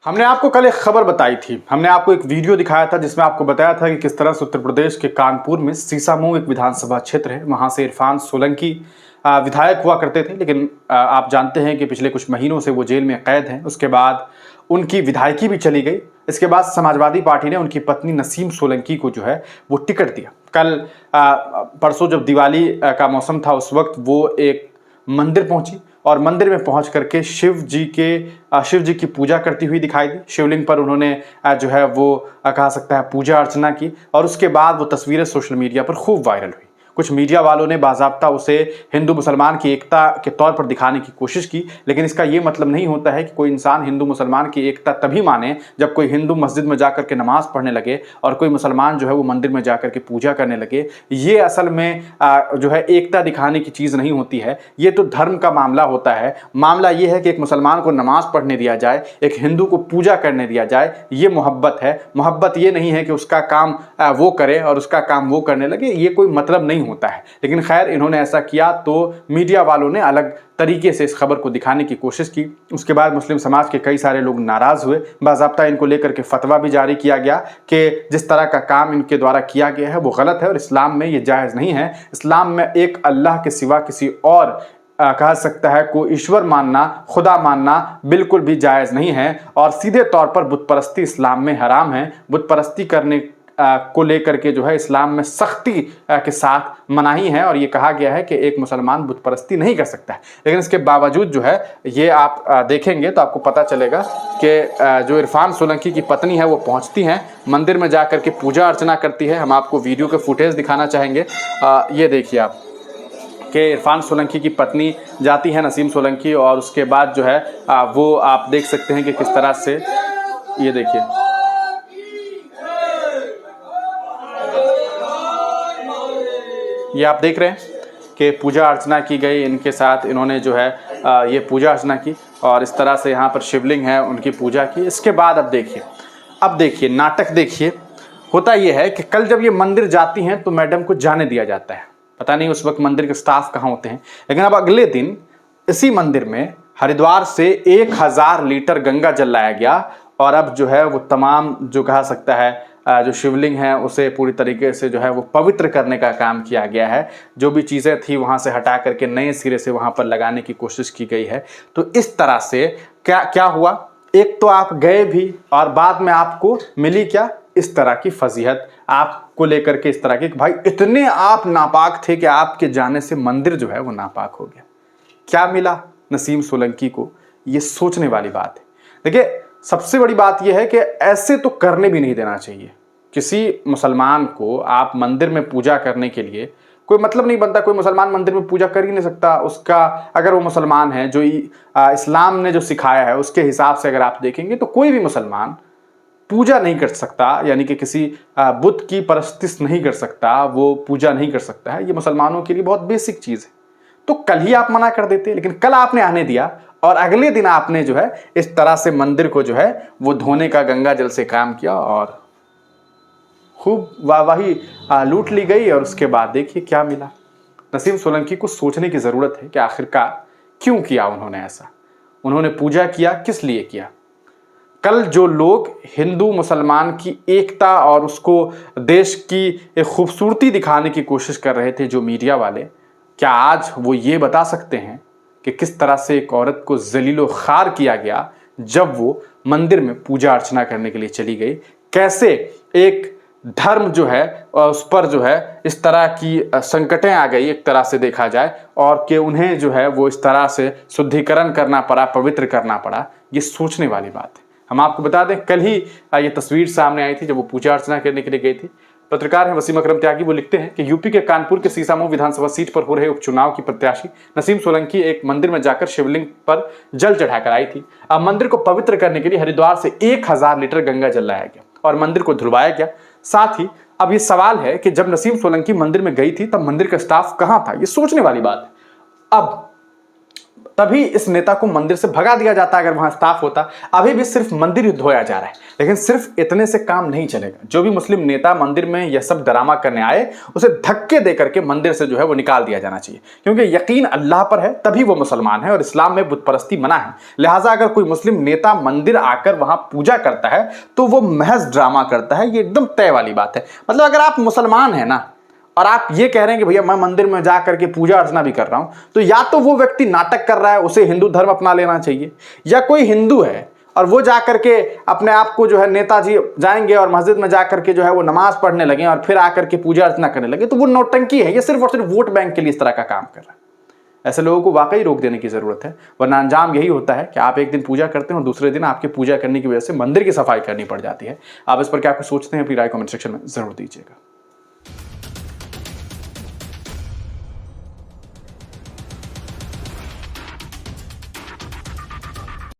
हमने आपको कल एक खबर बताई थी। हमने आपको एक वीडियो दिखाया था जिसमें आपको बताया था कि किस तरह से उत्तर प्रदेश के कानपुर में सीसामऊ एक विधानसभा क्षेत्र है, वहां से इरफान सोलंकी विधायक हुआ करते थे। लेकिन आप जानते हैं कि पिछले कुछ महीनों से वो जेल में कैद हैं। उसके बाद उनकी विधायकी भी चली गई। इसके बाद समाजवादी पार्टी ने उनकी पत्नी नसीम सोलंकी को जो है वो टिकट दिया। कल परसों जब दिवाली का मौसम था उस वक्त वो एक मंदिर पहुंची और मंदिर में पहुंच करके शिव जी की पूजा करती हुई दिखाई दी। शिवलिंग पर उन्होंने जो है वो कहा सकता है पूजा अर्चना की और उसके बाद वो तस्वीरें सोशल मीडिया पर खूब वायरल हुई। कुछ मीडिया वालों ने बाज़ाब्ता उसे हिंदू मुसलमान की एकता के तौर पर दिखाने की कोशिश की, लेकिन इसका ये मतलब नहीं होता है कि कोई इंसान हिंदू मुसलमान की एकता तभी माने जब कोई हिंदू मस्जिद में जाकर के नमाज पढ़ने लगे और कोई मुसलमान जो है वो मंदिर में जाकर के पूजा करने लगे। ये असल में जो है एकता दिखाने की चीज़ नहीं होती है, ये तो धर्म का मामला होता है। मामला ये है कि एक मुसलमान को नमाज पढ़ने दिया जाए, एक हिंदू को पूजा करने दिया जाए, ये मोहब्बत है। मोहब्बत ये नहीं है कि उसका काम वो करे और उसका काम वो करने लगे, ये कोई मतलब नहीं होता है। लेकिन खैर इन्होंने ऐसा किया तो मीडिया वालों ने अलग तरीके से इस खबर को दिखाने की कोशिश की। उसके बाद मुस्लिम समाज के कई सारे लोग नाराज हुए। बाज़ाब्ता इनको लेकर के फतवा भी जारी किया गया कि जिस तरह का काम इनके द्वारा किया गया है वो गलत है और इस्लाम में ये जायज़ नहीं है। इस्लाम में एक अल्लाह के सिवा किसी और कहा सकता है को ईश्वर मानना, खुदा मानना बिल्कुल भी जायज़ नहीं है और सीधे तौर पर बुत परस्ती इस्लाम में हराम है। बुत परस्ती करने को लेकर के जो है इस्लाम में सख्ती के साथ मनाही है और ये कहा गया है कि एक मुसलमान बुत परस्ती नहीं कर सकता है। लेकिन इसके बावजूद जो है ये आप देखेंगे तो आपको पता चलेगा कि जो इरफान सोलंकी की पत्नी है वो पहुंचती हैं मंदिर में जाकर के पूजा अर्चना करती है। हम आपको वीडियो के फुटेज दिखाना चाहेंगे। ये देखिए आप कि इरफान सोलंकी की पत्नी जाती है नसीम सोलंकी और उसके बाद जो है वो आप देख सकते हैं कि किस तरह से ये देखिए ये आप देख रहे हैं कि पूजा अर्चना की गई। इनके साथ इन्होंने जो है ये पूजा अर्चना की और इस तरह से यहाँ पर शिवलिंग है उनकी पूजा की। इसके बाद अब देखिए नाटक देखिए। होता ये है कि कल जब ये मंदिर जाती हैं तो मैडम को जाने दिया जाता है। पता नहीं उस वक्त मंदिर के स्टाफ कहाँ होते हैं, लेकिन अब अगले दिन इसी मंदिर में हरिद्वार से 1000 लीटर गंगा जल लाया गया और अब जो है वो तमाम जो कहा सकता है जो शिवलिंग है उसे पूरी तरीके से जो है वो पवित्र करने का काम किया गया है। जो भी चीज़ें थी वहाँ से हटा करके नए सिरे से वहाँ पर लगाने की कोशिश की गई है। तो इस तरह से क्या हुआ, एक तो आप गए भी और बाद में आपको मिली क्या इस तरह की फजीहत आपको लेकर के, इस तरह की भाई इतने आप नापाक थे कि आपके जाने से मंदिर जो है वो नापाक हो गया। क्या मिला नसीम सोलंकी को, ये सोचने वाली बात है। देखिए सबसे बड़ी बात यह है कि ऐसे तो करने भी नहीं देना चाहिए। किसी मुसलमान को आप मंदिर में पूजा करने के लिए कोई मतलब नहीं बनता। कोई मुसलमान मंदिर में पूजा कर ही नहीं सकता। उसका अगर वो मुसलमान है जो इस्लाम ने जो सिखाया है उसके हिसाब से अगर आप देखेंगे तो कोई भी मुसलमान पूजा नहीं कर सकता, यानी कि किसी बुत की परस्तिश नहीं कर सकता, वो पूजा नहीं कर सकता है। ये मुसलमानों के लिए बहुत बेसिक चीज़ है। तो कल ही आप मना कर देते, लेकिन कल आपने आने दिया और अगले दिन आपने जो है इस तरह से मंदिर को जो है वो धोने का गंगा जल से काम किया और खूब वाहवाही लूट ली गई। और उसके बाद देखिए क्या मिला। नसीम सोलंकी को सोचने की ज़रूरत है कि आखिरकार क्यों किया उन्होंने ऐसा। उन्होंने पूजा किया किस लिए किया। कल जो लोग हिंदू मुसलमान की एकता और उसको देश की एक खूबसूरती दिखाने की कोशिश कर रहे थे जो मीडिया वाले, क्या आज वो ये बता सकते हैं कि किस तरह से एक औरत को जलीलो खार किया गया जब वो मंदिर में पूजा अर्चना करने के लिए चली गई। कैसे एक धर्म जो है उस पर जो है इस तरह की संकटें आ गई एक तरह से देखा जाए और कि उन्हें जो है वो इस तरह से शुद्धिकरण करना पड़ा, पवित्र करना पड़ा। ये सोचने वाली बात है। हम आपको बता दें कल ही ये तस्वीर सामने आई थी जब वो पूजा अर्चना करने के लिए गई थी। पत्रकार हैं वसीम अकरम त्यागी, वो लिखते हैं कि यूपी के कानपुर के सीसामऊ विधानसभा सीट पर हो रहे उपचुनाव की प्रत्याशी नसीम सोलंकी एक मंदिर में जाकर शिवलिंग पर जल चढ़ाकर आई थी। अब मंदिर को पवित्र करने के लिए हरिद्वार से 1000 लीटर गंगा जल लाया गया और मंदिर को धुलवाया गया। साथ ही अब ये सवाल है कि जब नसीम सोलंकी मंदिर में गई थी तब मंदिर का स्टाफ कहाँ था। ये सोचने वाली बात है। अब तभी इस नेता को मंदिर से भगा दिया जाता अगर वहां स्टाफ होता। अभी भी सिर्फ मंदिर ही धोया जा रहा है, लेकिन सिर्फ इतने से काम नहीं चलेगा। जो भी मुस्लिम नेता मंदिर में यह सब ड्रामा करने आए, उसे धक्के दे करके मंदिर से जो है वो निकाल दिया जाना चाहिए, क्योंकि यकीन अल्लाह पर है तभी वो मुसलमान है, और इस्लाम में बुत परस्ती मना है। लिहाजा अगर कोई मुस्लिम नेता मंदिर आकर वहां पूजा करता है तो वो महज ड्रामा करता है, ये एकदम तय वाली बात है। मतलब अगर आप मुसलमान हैं ना, और आप ये कह रहे हैं कि भैया मैं मंदिर में जा करके पूजा अर्चना भी कर रहा हूं, तो या तो वो व्यक्ति नाटक कर रहा है, उसे हिंदू धर्म अपना लेना चाहिए, या कोई हिंदू है और वो जा करके अपने आप को जो है नेताजी जाएंगे और मस्जिद में जा करके जो है वो नमाज पढ़ने लगे और फिर आकर के पूजा अर्चना करने लगे, तो वो नौटंकी है। ये सिर्फ और सिर्फ वोट बैंक के लिए इस तरह का काम कर रहा है। ऐसे लोगों को वाकई रोक देने की जरूरत है, वरना अंजाम यही होता है कि आप एक दिन पूजा करते हैं और दूसरे दिन आपके पूजा करने की वजह से मंदिर की सफाई करनी पड़ जाती है। आप इस पर क्या कुछ सोचते हैं, अपनी राय कमेंट सेक्शन में जरूर दीजिएगा।